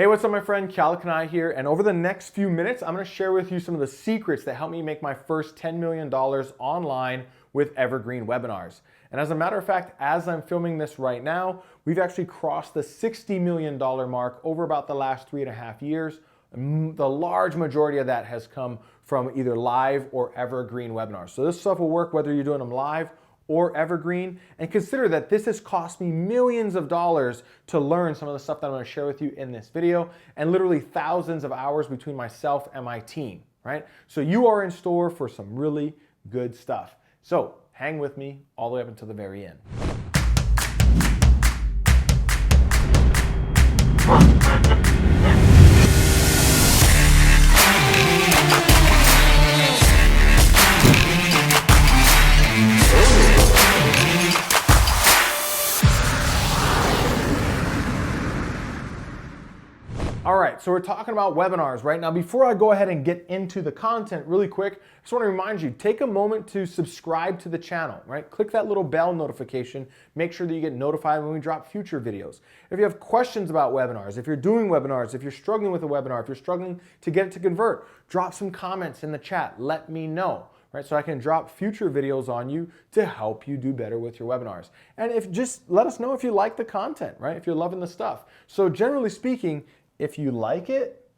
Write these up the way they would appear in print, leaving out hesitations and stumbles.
Hey, what's up my friend? Keala Kanae here, and over the next few minutes, I'm gonna share with you some of the secrets that helped me make my first $10 million online with Evergreen webinars. And as a matter of fact, as I'm filming this right now, we've actually crossed the $60 million mark over about the last 3.5 years. The large majority of that has come from either live or Evergreen webinars. So this stuff will work whether you're doing them live or Evergreen, and consider that this has cost me millions of dollars to learn some of the stuff that I'm gonna share with you in this video, and literally thousands of hours between myself and my team, right? So you are in store for some really good stuff. So hang with me all the way up until the very end. All right, so we're talking about webinars right now. Before I go ahead and get into the content really quick, I just want to remind you, take a moment to subscribe to the channel, right? Click that little bell notification. Make sure that you get notified when we drop future videos. If you have questions about webinars, if you're doing webinars, if you're struggling with a webinar, if you're struggling to get it to convert, drop some comments in the chat. Let me know. Right, so I can drop future videos on you to help you do better with your webinars. And just let us know if you like the content, right? If you're loving the stuff. So generally speaking, if you like it,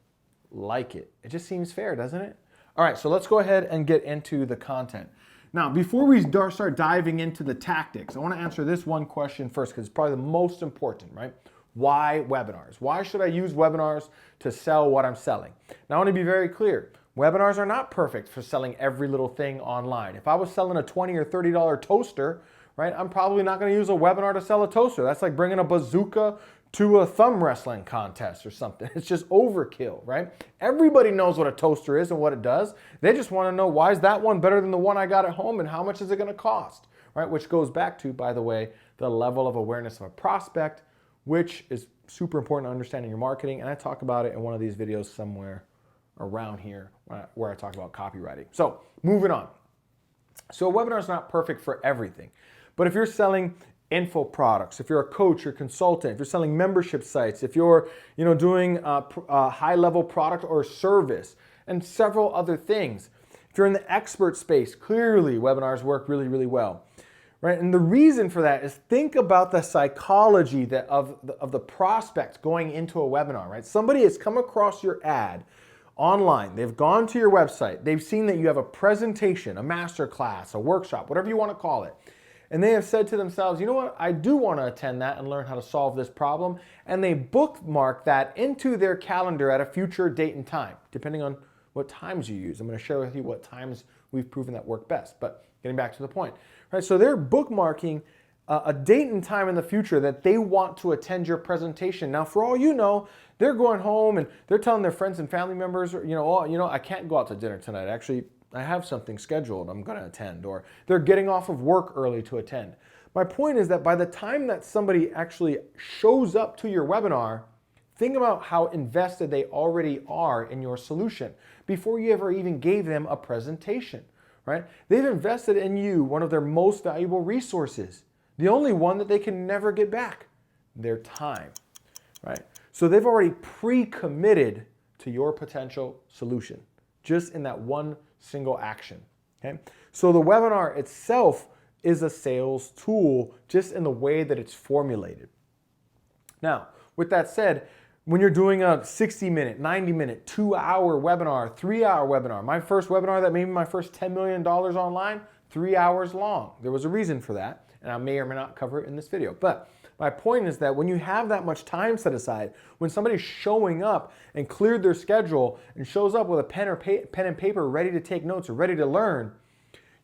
like it. It just seems fair, doesn't it? All right, so let's go ahead and get into the content. Now, before we start diving into the tactics, I want to answer this one question first because it's probably the most important, right? Why webinars? Why should I use webinars to sell what I'm selling? Now, I want to be very clear. Webinars are not perfect for selling every little thing online. If I was selling a $20 or $30 toaster, right, I'm probably not going to use a webinar to sell a toaster. That's like bringing a bazooka to a thumb wrestling contest or something. It's just overkill, right? Everybody knows what a toaster is and what it does. They just want to know, why is that one better than the one I got at home and how much is it going to cost, right? Which goes back to, by the way, the level of awareness of a prospect, which is super important to understanding your marketing. And I talk about it in one of these videos somewhere around here where I talk about copywriting. So moving on. So a webinar is not perfect for everything, but if you're selling info products, if you're a coach or consultant, if you're selling membership sites, if you're doing a high-level product or service, and several other things. If you're in the expert space, clearly webinars work really, really well. Right? And the reason for that is, think about the psychology of the prospect going into a webinar. Right? Somebody has come across your ad online, they've gone to your website, they've seen that you have a presentation, a master class, a workshop, whatever you want to call it. And they have said to themselves, you know what, I do want to attend that and learn how to solve this problem. And they bookmark that into their calendar at a future date and time, depending on what times you use. I'm going to share with you what times we've proven that work best. But getting back to the point, right? So they're bookmarking a date and time in the future that they want to attend your presentation. Now, for all you know, they're going home and they're telling their friends and family members, oh, I can't go out to dinner tonight. Actually, I have something scheduled I'm going to attend, or they're getting off of work early to attend. My point is that by the time that somebody actually shows up to your webinar, think about how invested they already are in your solution before you ever even gave them a presentation, right? They've invested in you, one of their most valuable resources, the only one that they can never get back, their time, right? So they've already pre-committed to your potential solution, just in that one single action, okay? So the webinar itself is a sales tool, just in the way that it's formulated. Now, with that said, when you're doing a 60-minute, 90-minute, 2-hour webinar, 3-hour webinar, my first webinar that made me my first $10 million online, 3 hours long. There was a reason for that, and I may or may not cover it in this video. But my point is that when you have that much time set aside, when somebody's showing up and cleared their schedule and shows up with a pen and paper ready to take notes or ready to learn,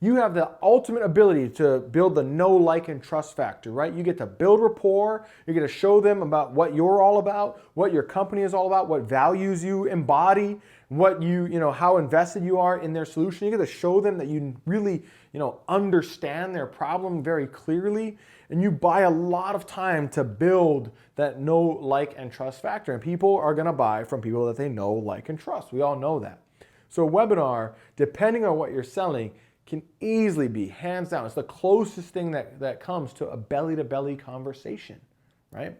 you have the ultimate ability to build the know, like, and trust factor, right? You get to build rapport, you get to show them about what you're all about, what your company is all about, what values you embody, what how invested you are in their solution. You get to show them that you really, understand their problem very clearly, and you buy a lot of time to build that know, like, and trust factor. And people are gonna buy from people that they know, like, and trust. We all know that. So a webinar, depending on what you're selling, can easily be, hands down, it's the closest thing that comes to a belly-to-belly conversation, right?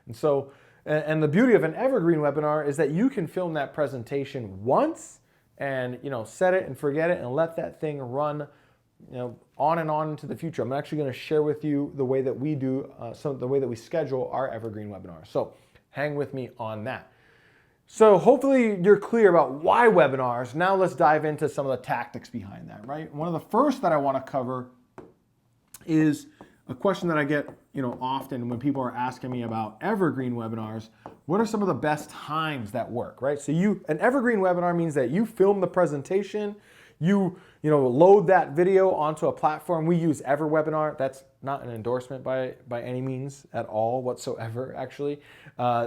And so And the beauty of an evergreen webinar is that you can film that presentation once and set it and forget it and let that thing run on and on into the future. I'm actually going to share with you the way that we do, the way that we schedule our evergreen webinars. So hang with me on that. So hopefully you're clear about why webinars. Now let's dive into some of the tactics behind that, right? One of the first that I want to cover is a question that I get often when people are asking me about evergreen webinars. What are some of the best times that work, right? So an evergreen webinar means that you film the presentation, you load that video onto a platform. We use EverWebinar. That's not an endorsement by any means at all whatsoever, actually.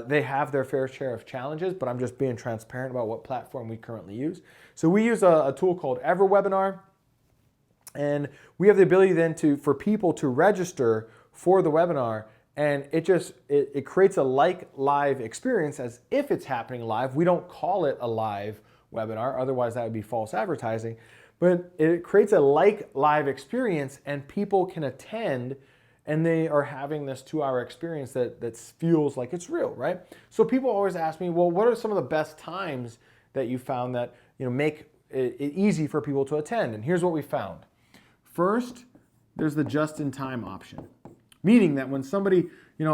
They have their fair share of challenges, but I'm just being transparent about what platform we currently use. So we use a tool called EverWebinar, and we have the ability then for people to register for the webinar, and it creates a live experience as if it's happening live. We don't call it a live webinar, otherwise that would be false advertising. But it creates a live experience, and people can attend, and they are having this 2-hour experience that feels like it's real, right? So people always ask me, well, what are some of the best times that you found that make it easy for people to attend? And here's what we found. First, there's the just-in-time option, meaning that when somebody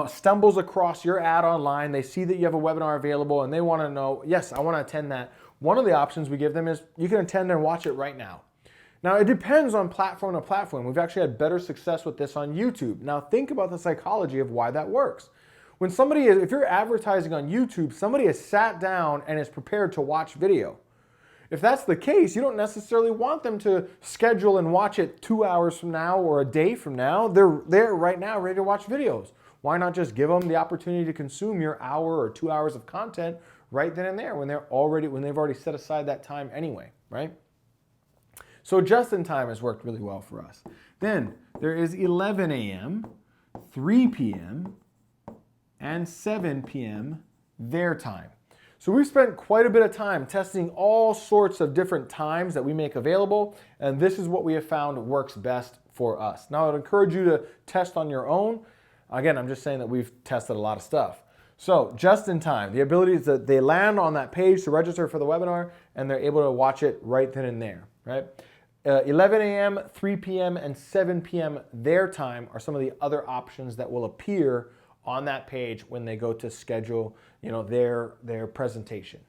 stumbles across your ad online, they see that you have a webinar available, and they want to know, yes, I want to attend that. One of the options we give them is you can attend and watch it right now. Now, it depends on platform to platform. We've actually had better success with this on YouTube. Now, think about the psychology of why that works. When if you're advertising on YouTube, somebody has sat down and is prepared to watch video. If that's the case, you don't necessarily want them to schedule and watch it 2 hours from now or a day from now. They're there right now ready to watch videos. Why not just give them the opportunity to consume your hour or 2 hours of content right then and there when they've already set aside that time anyway, right? So just in time has worked really well for us. Then there is 11 a.m., 3 p.m., and 7 p.m. their time. So we've spent quite a bit of time testing all sorts of different times that we make available, and this is what we have found works best for us. Now, I'd encourage you to test on your own. Again, I'm just saying that we've tested a lot of stuff. So just in time, the ability is that they land on that page to register for the webinar, and they're able to watch it right then and there, right? 11 a.m., 3 p.m., and 7 p.m. their time are some of the other options that will appear on that page when they go to schedule their presentation.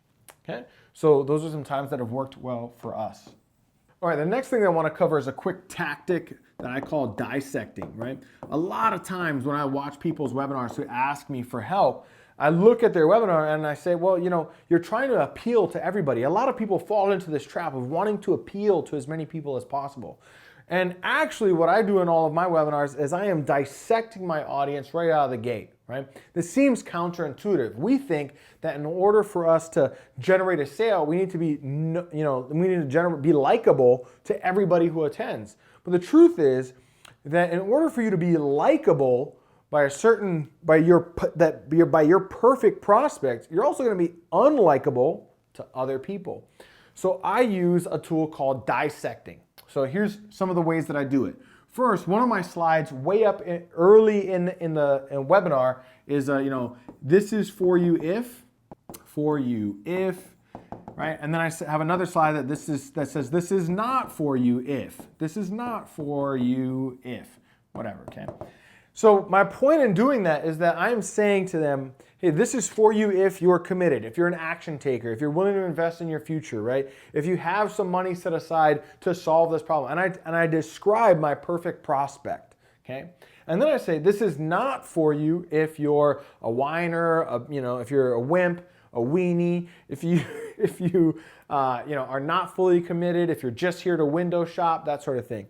Okay, so those are some times that have worked well for us. All right, the next thing I want to cover is a quick tactic that I call dissecting, right? A lot of times when I watch people's webinars who ask me for help, I look at their webinar and I say, well, you're trying to appeal to everybody. A lot of people fall into this trap of wanting to appeal to as many people as possible. And actually what I do in all of my webinars is I am dissecting my audience right out of the gate, right? This seems counterintuitive. We think that in order for us to generate a sale, we need to be, be likable to everybody who attends. But the truth is that in order for you to be likable by your perfect prospect, you're also going to be unlikable to other people. So I use a tool called Dissecting. So here's some of the ways that I do it. First, one of my slides way up early in the webinar is, this is for you if, right? And then I have another slide that says, this is not for you if, whatever, okay? So my point in doing that is that I'm saying to them, hey, this is for you if you're committed, if you're an action taker, if you're willing to invest in your future, right? If you have some money set aside to solve this problem. And I describe my perfect prospect, okay? And then I say, this is not for you if you're a whiner, if you're a wimp, a weenie, if you are not fully committed, if you're just here to window shop, that sort of thing.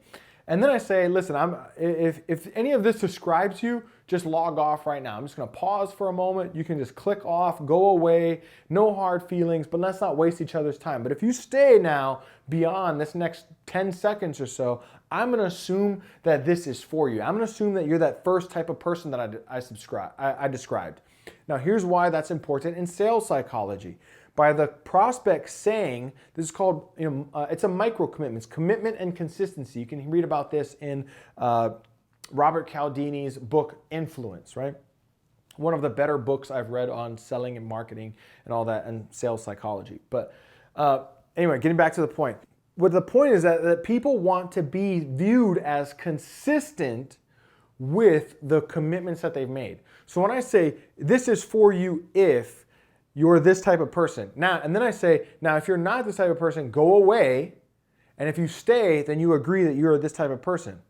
And then I say, listen, if any of this describes you, just log off right now. I'm just going to pause for a moment. You can just click off, go away, no hard feelings, but let's not waste each other's time. But if you stay now beyond this next 10 seconds or so, I'm going to assume that this is for you. I'm going to assume that you're that first type of person that I described. Now, here's why that's important in sales psychology. By the prospect saying, this is called, it's a micro commitments, commitment and consistency. You can read about this in Robert Cialdini's book, Influence, right? one of the better books I've read on selling and marketing and all that and sales psychology. But anyway, getting back to the point. What the point is that people want to be viewed as consistent with the commitments that they've made. So when I say, this is for you if you're this type of person. Now, and then I say, now if you're not this type of person, go away. And if you stay, then you agree that you're this type of person.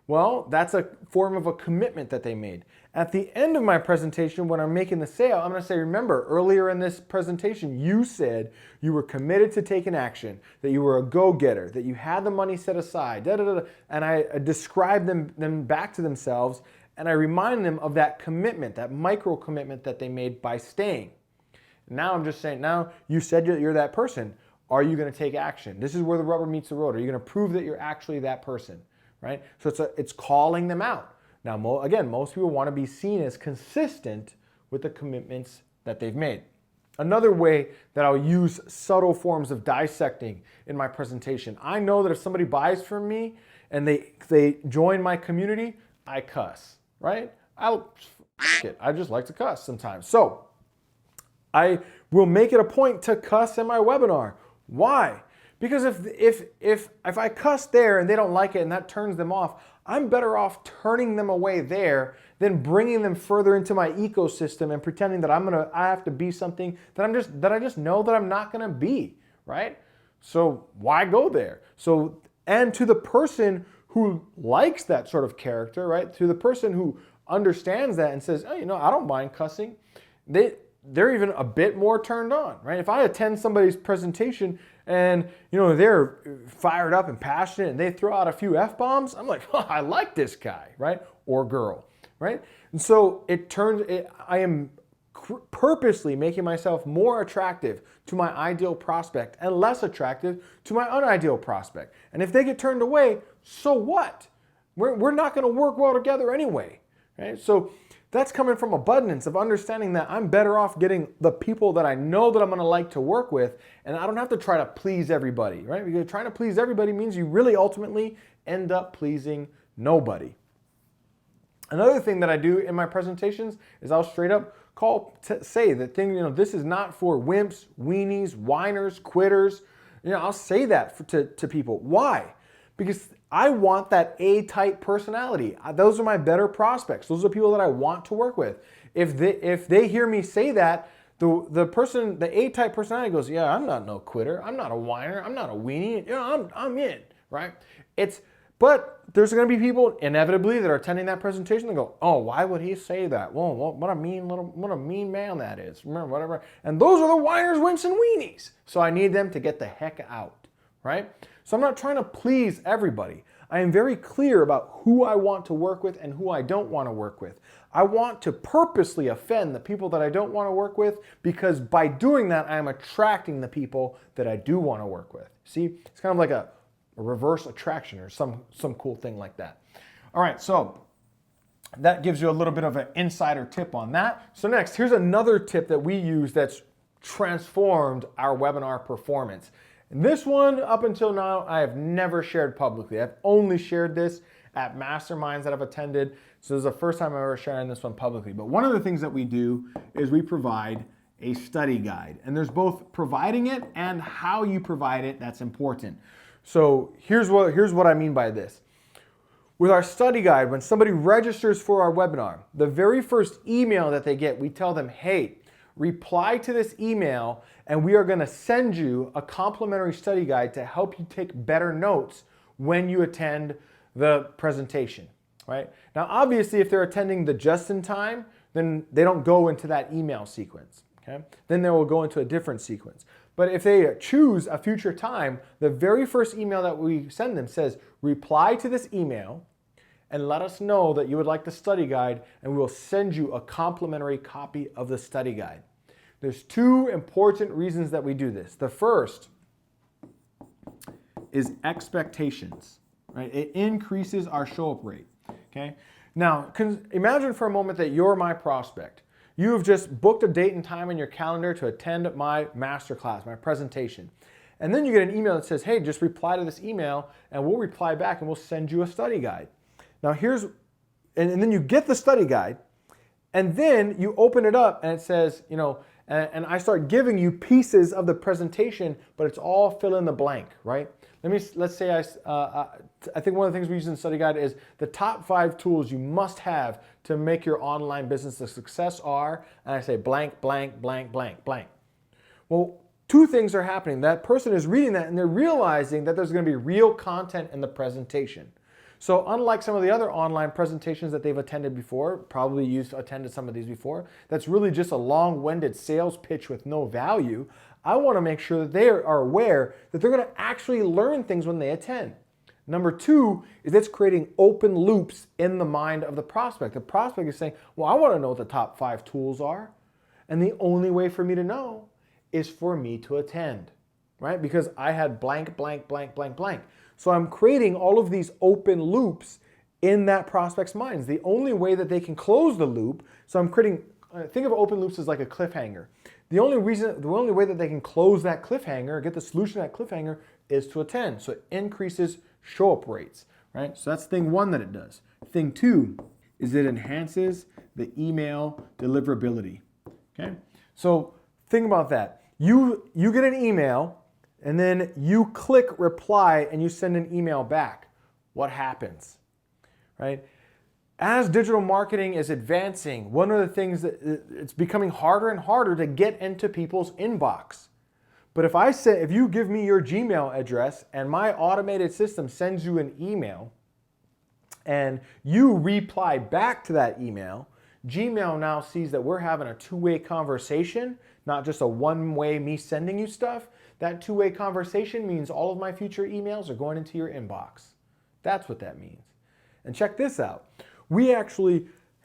Well, that's a form of a commitment that they made. At the end of my presentation, when I'm making the sale, I'm going to say, remember, earlier in this presentation, you said you were committed to taking action, that you were a go-getter, that you had the money set aside, and I describe them back to themselves, and I remind them of that commitment, that micro commitment that they made by staying. Now I'm just saying, now you said that you're that person. Are you going to take action? This is where the rubber meets the road. Are you going to prove that you're actually that person? Right? So it's calling them out. Now, again, most people want to be seen as consistent with the commitments that they've made. Another way that I'll use subtle forms of dissecting in my presentation. I know that if somebody buys from me and they join my community, I cuss, right? I just like to cuss sometimes. So I will make it a point to cuss in my webinar. Why? Because if I cuss there and they don't like it and that turns them off, I'm better off turning them away there than bringing them further into my ecosystem and pretending that I have to be something that I just know that I'm not gonna be, right? So why go there? So, and to the person who likes that sort of character, right? To the person who understands that and says, oh, I don't mind cussing, they're even a bit more turned on, right? If I attend somebody's presentation and they're fired up and passionate and they throw out a few F-bombs, I'm like, oh, I like this guy, right? Or girl, right? And so I am purposely making myself more attractive to my ideal prospect and less attractive to my unideal prospect. And if they get turned away, so what? We're not going to work well together anyway, right? So that's coming from abundance of understanding that I'm better off getting the people that I know that I'm going to like to work with, and I don't have to try to please everybody, right? Because trying to please everybody means you really ultimately end up pleasing nobody. Another thing that I do in my presentations is I'll straight up say that this is not for wimps, weenies, whiners, quitters. I'll say that to people. Why? Because I want that A-type personality. Those are my better prospects. Those are people that I want to work with. If they hear me say that, the A-type personality goes, yeah, I'm not no quitter. I'm not a whiner. I'm not a weenie. I'm in, right? But there's going to be people inevitably that are attending that presentation and go, oh, why would he say that? Well, what a mean man that is. Remember, whatever. And those are the whiners, wimps, and weenies. So I need them to get the heck out, right? So I'm not trying to please everybody. I am very clear about who I want to work with and who I don't want to work with. I want to purposely offend the people that I don't want to work with, because by doing that, I am attracting the people that I do want to work with. See, it's kind of like a reverse attraction or some cool thing like that. All right, so that gives you a little bit of an insider tip on that. So next, here's another tip that we use that's transformed our webinar performance. And this one, up until now, I have never shared publicly. I've only shared this at masterminds that I've attended. So this is the first time I'm ever sharing this one publicly. But one of the things that we do is we provide a study guide. And there's both providing it and how you provide it that's important. So here's what I mean by this. With our study guide, when somebody registers for our webinar, the very first email that they get, we tell them, hey, reply to this email and we are going to send you a complimentary study guide to help you take better notes when you attend the presentation, right? Now, obviously, if they're attending the just in time, then they don't go into that email sequence, okay? Then they will go into a different sequence. But if they choose a future time, the very first email that we send them says, reply to this email and let us know that you would like the study guide, and we will send you a complimentary copy of the study guide. There's two important reasons that we do this. The first is expectations, right? It increases our show-up rate, okay? Now, imagine for a moment that you're my prospect. You have just booked a date and time in your calendar to attend my masterclass, my presentation. And then you get an email that says, hey, just reply to this email and we'll reply back and we'll send you a study guide. Now and then you get the study guide, And then you open it up and it says, and I start giving you pieces of the presentation, but it's all fill in the blank, right? Let's say I think one of the things we use in the study guide is the top 5 tools you must have to make your online business a success are, and I say blank, blank, blank, blank, blank. Well, 2 things are happening. That person is reading that and they're realizing that there's going to be real content in the presentation. So unlike some of the other online presentations that they've attended before, probably attended some of these before, that's really just a long-winded sales pitch with no value, I want to make sure that they are aware that they're going to actually learn things when they attend. Number 2 is it's creating open loops in the mind of the prospect. The prospect is saying, well, I want to know what the top 5 tools are. And the only way for me to know is for me to attend, right? Because I had blank, blank, blank, blank, blank. So I'm creating all of these open loops in that prospect's minds. The only way that they can close the loop, so I'm creating, think of open loops as like a cliffhanger. The only way that they can close that cliffhanger, or get the solution to that cliffhanger, is to attend. So it increases show-up rates, right? So that's thing 1 that it does. Thing 2 is it enhances the email deliverability, okay? So think about that. You get an email, and then you click reply and you send an email back. What happens, right? As digital marketing is advancing, one of the things that it's becoming harder and harder to get into people's inbox. But if you give me your Gmail address and my automated system sends you an email and you reply back to that email, Gmail now sees that we're having a 2-way conversation, not just a one-way me sending you stuff. That 2-way conversation means all of my future emails are going into your inbox. That's what that means. And check this out. I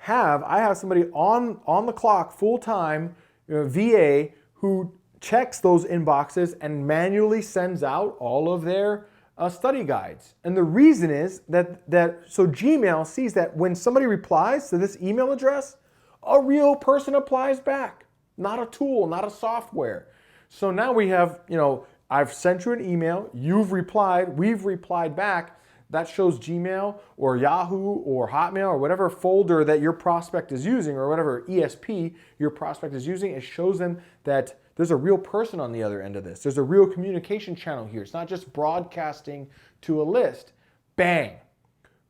have somebody on the clock full-time, VA, who checks those inboxes and manually sends out all of their study guides. And the reason is so Gmail sees that when somebody replies to this email address, a real person applies back, not a tool, not a software. So now we have, I've sent you an email, you've replied, we've replied back. That shows Gmail or Yahoo or Hotmail or whatever folder that your prospect is using, or whatever ESP your prospect is using. It shows them that there's a real person on the other end of this. There's a real communication channel here. It's not just broadcasting to a list. Bang.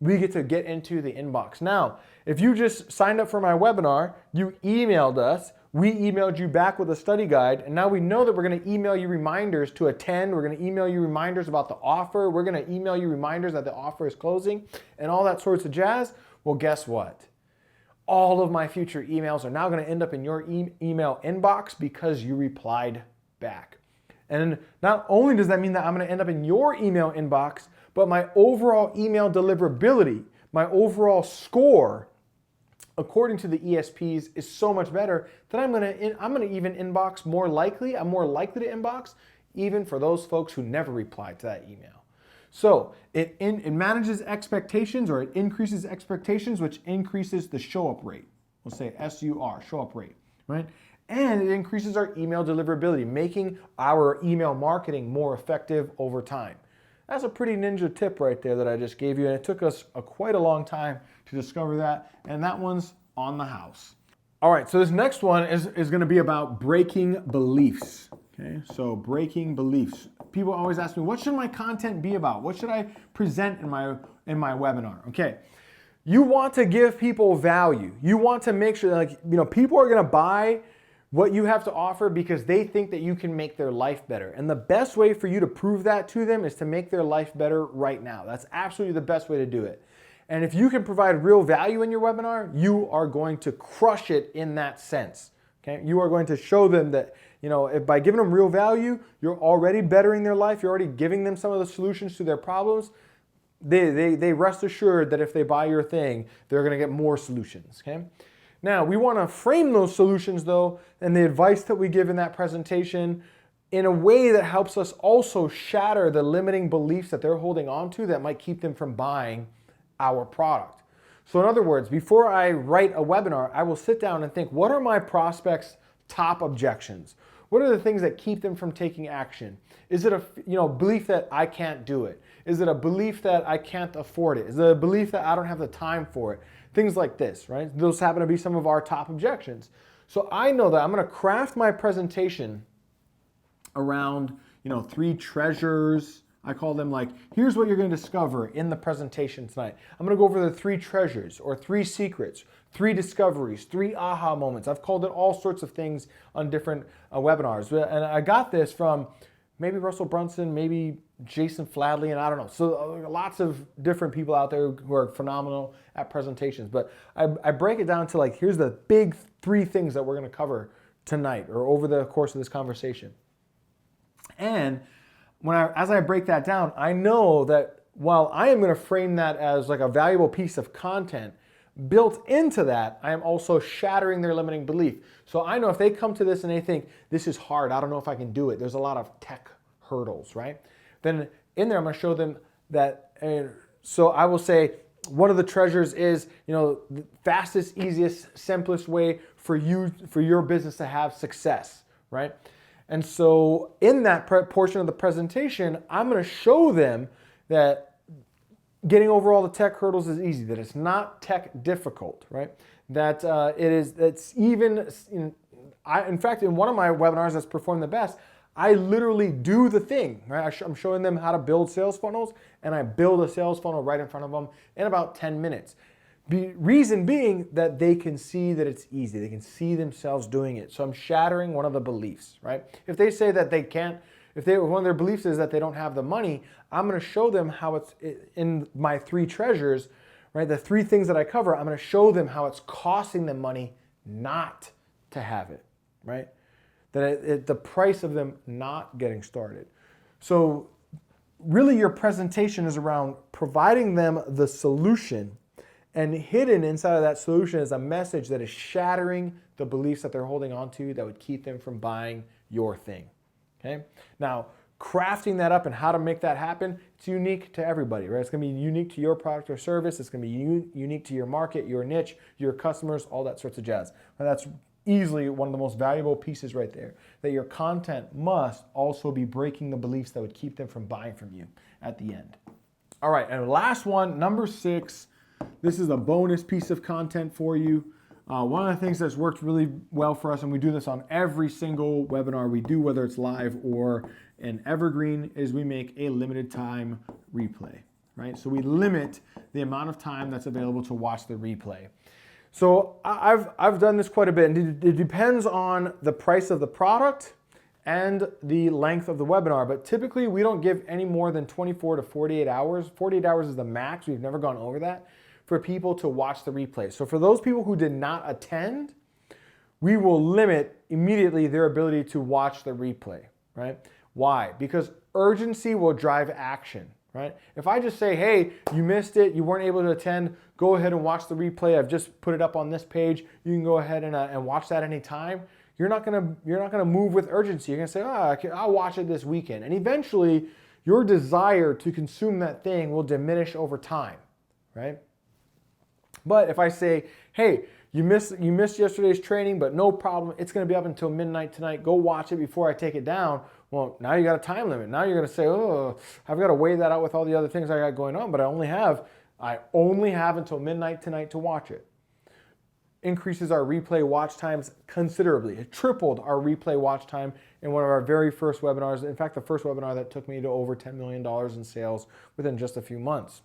We get to get into the inbox. Now, if you just signed up for my webinar, you emailed us, we emailed you back with a study guide, and now we know that we're going to email you reminders to attend. We're going to email you reminders about the offer. We're going to email you reminders that the offer is closing and all that sorts of jazz. Well, guess what? All of my future emails are now going to end up in your email inbox because you replied back. And not only does that mean that I'm going to end up in your email inbox, but my overall email deliverability, my overall score, according to the ESPs, is so much better that I'm going to even inbox more likely. I'm more likely to inbox even for those folks who never replied to that email. So it manages expectations, or it increases expectations, which increases the show-up rate. We'll say SUR, show-up rate, right? And it increases our email deliverability, making our email marketing more effective over time. That's a pretty ninja tip right there that I just gave you, and it took us quite a long time to discover that, and that one's on the house. All right, so this next one is going to be about breaking beliefs. Okay, so breaking beliefs. People always ask me, what should my content be about? What should I present in my webinar? Okay, you want to give people value. You want to make sure that, people are going to buy what you have to offer because they think that you can make their life better. And the best way for you to prove that to them is to make their life better right now. That's absolutely the best way to do it. And if you can provide real value in your webinar, you are going to crush it in that sense. Okay? You are going to show them that, if by giving them real value, you're already bettering their life, you're already giving them some of the solutions to their problems. They rest assured that if they buy your thing, they're going to get more solutions. Okay? Now, we want to frame those solutions, though, and the advice that we give in that presentation in a way that helps us also shatter the limiting beliefs that they're holding on to that might keep them from buying our product. So in other words, before I write a webinar, I will sit down and think, what are my prospects' top objections? What are the things that keep them from taking action? Is it a belief that I can't do it? Is it a belief that I can't afford it? Is it a belief that I don't have the time for it? Things like this, right? Those happen to be some of our top objections. So I know that I'm going to craft my presentation around, 3 treasures. I call them like, here's what you're going to discover in the presentation tonight. I'm going to go over the 3 treasures or 3 secrets, 3 discoveries, 3 aha moments. I've called it all sorts of things on different webinars. And I got this from maybe Russell Brunson, maybe Jason Fladley, and I don't know. So lots of different people out there who are phenomenal at presentations. But I break it down to like, here's the big 3 things that we're going to cover tonight or over the course of this conversation. And as I break that down, I know that while I am going to frame that as like a valuable piece of content, built into that, I am also shattering their limiting belief. So I know if they come to this and they think, this is hard, I don't know if I can do it, there's a lot of tech hurdles, right? Then in there, I'm going to show them that, so I will say, one of the treasures is, the fastest, easiest, simplest way for your business to have success, right? And so in that portion of the presentation, I'm going to show them that getting over all the tech hurdles is easy, that it's not tech difficult, right? That in fact, in one of my webinars that's performed the best, I literally do the thing, right? I'm showing them how to build sales funnels, and I build a sales funnel right in front of them in about 10 minutes. The reason being that they can see that it's easy. They can see themselves doing it. So I'm shattering one of the beliefs, right? If they say that they can't, one of their beliefs is that they don't have the money, I'm going to show them how it's in my 3 treasures, right? The 3 things that I cover, I'm going to show them how it's costing them money not to have it, right? That the price of them not getting started. So really your presentation is around providing them the solution, and hidden inside of that solution is a message that is shattering the beliefs that they're holding on to that would keep them from buying your thing. Okay? Now, crafting that up and how to make that happen, it's unique to everybody, right? It's going to be unique to your product or service. It's going to be unique to your market, your niche, your customers, all that sorts of jazz. And that's easily one of the most valuable pieces right there, that your content must also be breaking the beliefs that would keep them from buying from you at the end. All right, and last one, number 6. This is a bonus piece of content for you. One of the things that's worked really well for us, and we do this on every single webinar we do, whether it's live or in Evergreen, is we make a limited time replay, right? So we limit the amount of time that's available to watch the replay. So I've done this quite a bit, and it depends on the price of the product and the length of the webinar, but typically we don't give any more than 24 to 48 hours. 48 hours is the max. We've never gone over that for people to watch the replay. So for those people who did not attend, we will limit immediately their ability to watch the replay, right? Why? Because urgency will drive action, right? If I just say, hey, you missed it, you weren't able to attend, go ahead and watch the replay. I've just put it up on this page. You can go ahead and watch that anytime. You're not gonna move with urgency. You're gonna say, I'll watch it this weekend. And eventually, your desire to consume that thing will diminish over time, right? But if I say, hey, you missed yesterday's training, but no problem. It's going to be up until midnight tonight. Go watch it before I take it down. Well, now you got a time limit. Now you're going to say, oh, I've got to weigh that out with all the other things I got going on, but I only have until midnight tonight to watch it. Increases our replay watch times considerably. It tripled our replay watch time in one of our very first webinars. In fact, the first webinar that took me to over $10 million in sales within just a few months.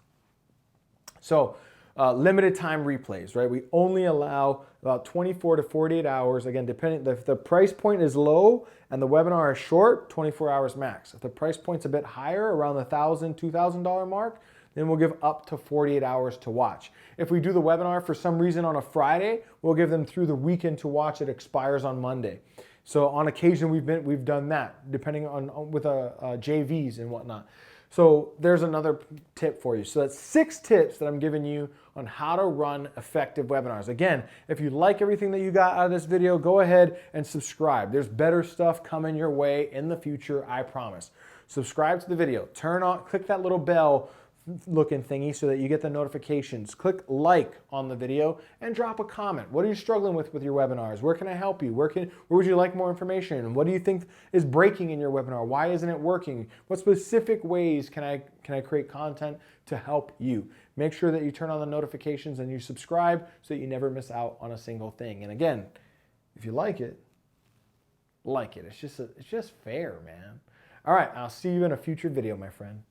So, limited time replays, right? We only allow about 24 to 48 hours. Again, depending if the price point is low and the webinar is short, 24 hours max. If the price point's a bit higher, around the $1,000, $2,000 mark, then we'll give up to 48 hours to watch. If we do the webinar for some reason on a Friday, we'll give them through the weekend to watch. It expires on Monday. So on occasion we've done that, depending on with JVs and whatnot. So there's another tip for you. So that's 6 tips that I'm giving you on how to run effective webinars. Again, if you like everything that you got out of this video, go ahead and subscribe. There's better stuff coming your way in the future, I promise. Subscribe to the video, click that little bell looking thingy so that you get the notifications. Click like on the video and drop a comment. What are you struggling with your webinars? Where can I help you? Where would you like more information? What do you think is breaking in your webinar? Why isn't it working? What specific ways can I create content to help you? Make sure that you turn on the notifications and you subscribe so that you never miss out on a single thing. And again, if you like it, like it. It's just fair, man. All right, I'll see you in a future video, my friend.